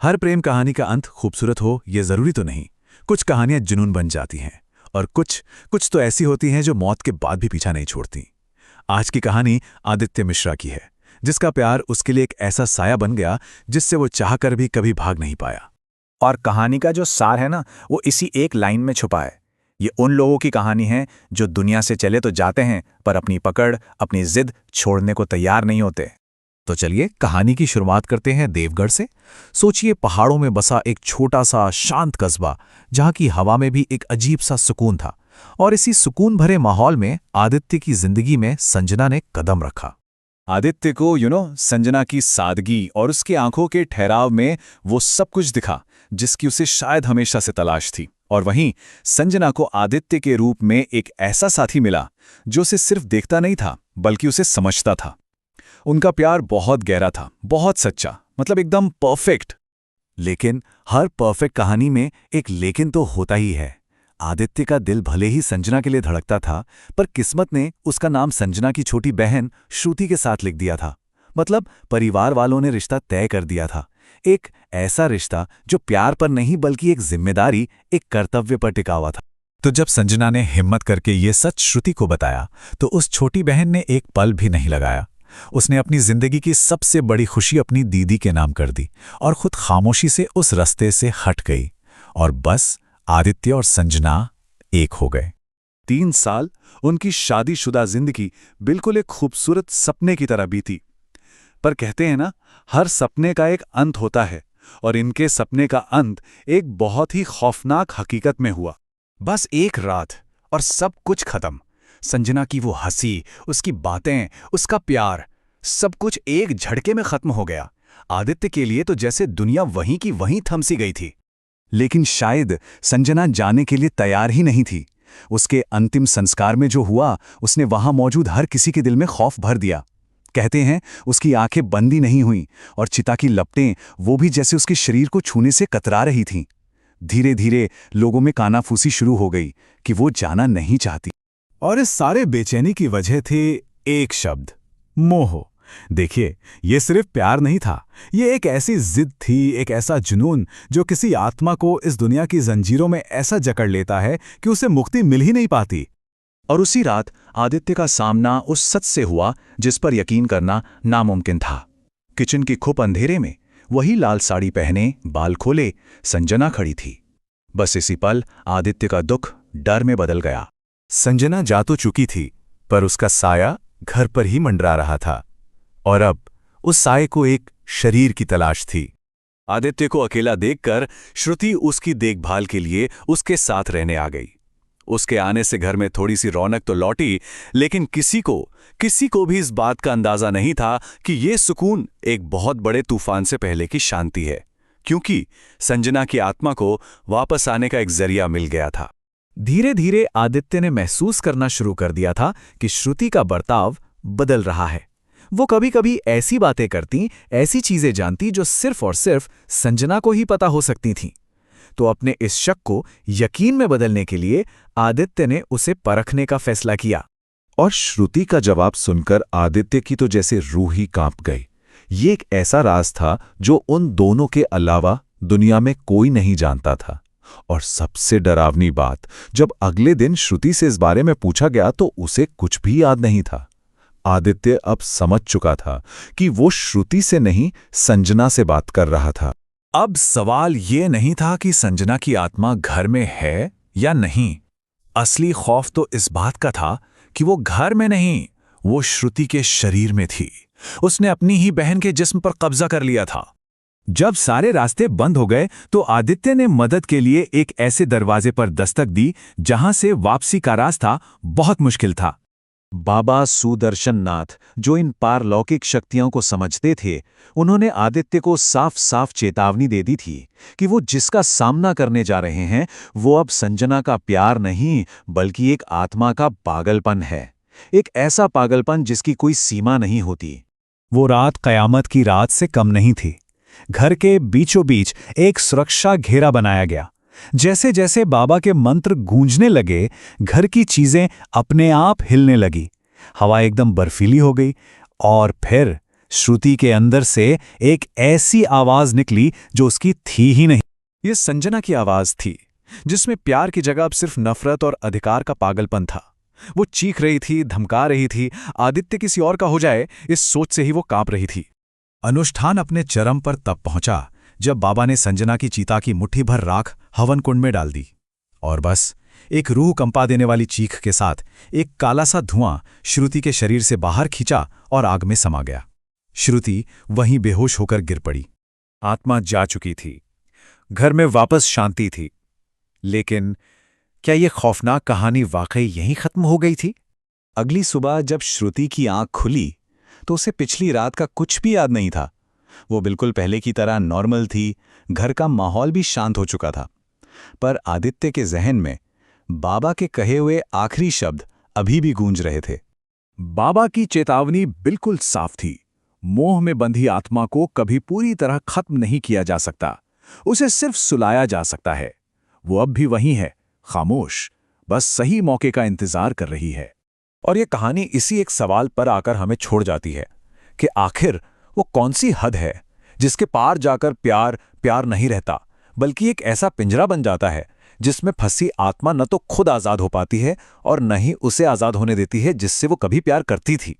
हर प्रेम कहानी का अंत खूबसूरत हो ये जरूरी तो नहीं। कुछ कहानियां जुनून बन जाती हैं और कुछ कुछ तो ऐसी होती हैं जो मौत के बाद भी पीछा नहीं छोड़ती। आज की कहानी आदित्य मिश्रा की है, जिसका प्यार उसके लिए एक ऐसा साया बन गया जिससे वो चाहकर भी कभी भाग नहीं पाया। और कहानी का जो सार है ना, वो इसी एक लाइन में छुपा है। ये उन लोगों की कहानी है जो दुनिया से चले तो जाते हैं, पर अपनी पकड़, अपनी जिद छोड़ने को तैयार नहीं होते। तो चलिए कहानी की शुरुआत करते हैं देवगढ़ से। सोचिए, पहाड़ों में बसा एक छोटा सा शांत कस्बा, जहाँ की हवा में भी एक अजीब सा सुकून था। और इसी सुकून भरे माहौल में आदित्य की जिंदगी में संजना ने कदम रखा। आदित्य को संजना की सादगी और उसकी आंखों के ठहराव में वो सब कुछ दिखा जिसकी उसे शायद हमेशा से तलाश थी। और वहीं संजना को आदित्य के रूप में एक ऐसा साथी मिला जो उसे सिर्फ देखता नहीं था बल्कि उसे समझता था। उनका प्यार बहुत गहरा था, बहुत सच्चा, मतलब एकदम परफेक्ट। लेकिन हर परफेक्ट कहानी में एक लेकिन तो होता ही है। आदित्य का दिल भले ही संजना के लिए धड़कता था, पर किस्मत ने उसका नाम संजना की छोटी बहन श्रुति के साथ लिख दिया था। मतलब परिवार वालों ने रिश्ता तय कर दिया था। एक ऐसा रिश्ता जो प्यार पर नहीं बल्कि एक जिम्मेदारी, एक कर्तव्य पर टिका हुआ था। तो जब संजना ने हिम्मत करके ये सच श्रुति को बताया, तो उस छोटी बहन ने एक पल भी नहीं लगाया। उसने अपनी जिंदगी की सबसे बड़ी खुशी अपनी दीदी के नाम कर दी और खुद खामोशी से उस रास्ते से हट गई। और बस आदित्य और संजना एक हो गए। 3 साल उनकी शादीशुदा जिंदगी बिल्कुल एक खूबसूरत सपने की तरह बीती। पर कहते हैं ना, हर सपने का एक अंत होता है, और इनके सपने का अंत एक बहुत ही खौफनाक हकीकत में हुआ। बस एक रात और सब कुछ खत्म। संजना की वो हंसी, उसकी बातें, उसका प्यार, सब कुछ एक झटके में खत्म हो गया। आदित्य के लिए तो जैसे दुनिया वहीं की वहीं थम सी गई थी। लेकिन शायद संजना जाने के लिए तैयार ही नहीं थी। उसके अंतिम संस्कार में जो हुआ, उसने वहां मौजूद हर किसी के दिल में खौफ भर दिया। कहते हैं उसकी आंखें बंद ही नहीं हुईं और चिता की लपटें, वो भी जैसे उसके शरीर को छूने से कतरा रही थीं। धीरे धीरे लोगों में कानाफूसी शुरू हो गई कि वो जाना नहीं चाहती। और इस सारे बेचैनी की वजह थी एक शब्द, मोह। देखिए, ये सिर्फ प्यार नहीं था, ये एक ऐसी जिद थी, एक ऐसा जुनून जो किसी आत्मा को इस दुनिया की जंजीरों में ऐसा जकड़ लेता है कि उसे मुक्ति मिल ही नहीं पाती। और उसी रात आदित्य का सामना उस सच से हुआ जिस पर यकीन करना नामुमकिन था। किचन की खुप अंधेरे में वही लाल साड़ी पहने, बाल खोले संजना खड़ी थी। बस इसी पल आदित्य का दुख डर में बदल गया। संजना जा तो चुकी थी, पर उसका साया घर पर ही मंडरा रहा था। और अब उस साये को एक शरीर की तलाश थी। आदित्य को अकेला देखकर श्रुति उसकी देखभाल के लिए उसके साथ रहने आ गई। उसके आने से घर में थोड़ी सी रौनक तो लौटी, लेकिन किसी को भी इस बात का अंदाजा नहीं था कि ये सुकून एक बहुत बड़े तूफान से पहले की शांति है, क्योंकि संजना की आत्मा को वापस आने का एक जरिया मिल गया था। धीरे धीरे आदित्य ने महसूस करना शुरू कर दिया था कि श्रुति का बर्ताव बदल रहा है। वो कभी कभी ऐसी बातें करती, ऐसी चीजें जानती जो सिर्फ और सिर्फ संजना को ही पता हो सकती थीं। तो अपने इस शक को यकीन में बदलने के लिए आदित्य ने उसे परखने का फैसला किया। और श्रुति का जवाब सुनकर आदित्य की तो जैसे रूह ही कांप गई। ये एक ऐसा राज था जो उन दोनों के अलावा दुनिया में कोई नहीं जानता था। और सबसे डरावनी बात, जब अगले दिन श्रुति से इस बारे में पूछा गया तो उसे कुछ भी याद नहीं था। आदित्य अब समझ चुका था कि वो श्रुति से नहीं, संजना से बात कर रहा था। अब सवाल ये नहीं था कि संजना की आत्मा घर में है या नहीं। असली खौफ तो इस बात का था कि वो घर में नहीं, वो श्रुति के शरीर में थी। उसने अपनी ही बहन के जिस्म पर कब्जा कर लिया था। जब सारे रास्ते बंद हो गए तो आदित्य ने मदद के लिए एक ऐसे दरवाजे पर दस्तक दी जहां से वापसी का रास्ता बहुत मुश्किल था। बाबा सुदर्शन नाथ, जो इन पारलौकिक शक्तियों को समझते थे, उन्होंने आदित्य को साफ साफ चेतावनी दे दी थी कि वो जिसका सामना करने जा रहे हैं वो अब संजना का प्यार नहीं बल्कि एक आत्मा का पागलपन है। एक ऐसा पागलपन जिसकी कोई सीमा नहीं होती। वो रात कयामत की रात से कम नहीं थी। घर के बीचों बीच एक सुरक्षा घेरा बनाया गया। जैसे जैसे बाबा के मंत्र गूंजने लगे, घर की चीजें अपने आप हिलने लगी। हवा एकदम बर्फीली हो गई और फिर श्रुति के अंदर से एक ऐसी आवाज निकली जो उसकी थी ही नहीं। ये संजना की आवाज थी, जिसमें प्यार की जगह अब सिर्फ नफरत और अधिकार का पागलपन था। वो चीख रही थी, धमका रही थी, आदित्य किसी और का हो जाए, इस सोच से ही वो कांप रही थी। अनुष्ठान अपने चरम पर तब पहुंचा जब बाबा ने संजना की चिता की मुट्ठी भर राख हवन कुंड में डाल दी, और बस एक रूह कंपा देने वाली चीख के साथ एक काला सा धुआं श्रुति के शरीर से बाहर खींचा और आग में समा गया। श्रुति वहीं बेहोश होकर गिर पड़ी। आत्मा जा चुकी थी, घर में वापस शांति थी। लेकिन क्या यह खौफनाक कहानी वाकई यहीं खत्म हो गई थी? अगली सुबह जब श्रुति की आंख खुली तो उसे पिछली रात का कुछ भी याद नहीं था। वो बिल्कुल पहले की तरह नॉर्मल थी, घर का माहौल भी शांत हो चुका था। पर आदित्य के जहन में बाबा के कहे हुए आखिरी शब्द अभी भी गूंज रहे थे। बाबा की चेतावनी बिल्कुल साफ थी। मोह में बंधी आत्मा को कभी पूरी तरह खत्म नहीं किया जा सकता, उसे सिर्फ सुलाया जा सकता है। वो अब भी वहीं है, खामोश, बस सही मौके का इंतजार कर रही है। और ये कहानी इसी एक सवाल पर आकर हमें छोड़ जाती है कि आखिर वो कौन सी हद है जिसके पार जाकर प्यार प्यार नहीं रहता, बल्कि एक ऐसा पिंजरा बन जाता है जिसमें फंसी आत्मा न तो खुद आजाद हो पाती है और न ही उसे आजाद होने देती है जिससे वो कभी प्यार करती थी।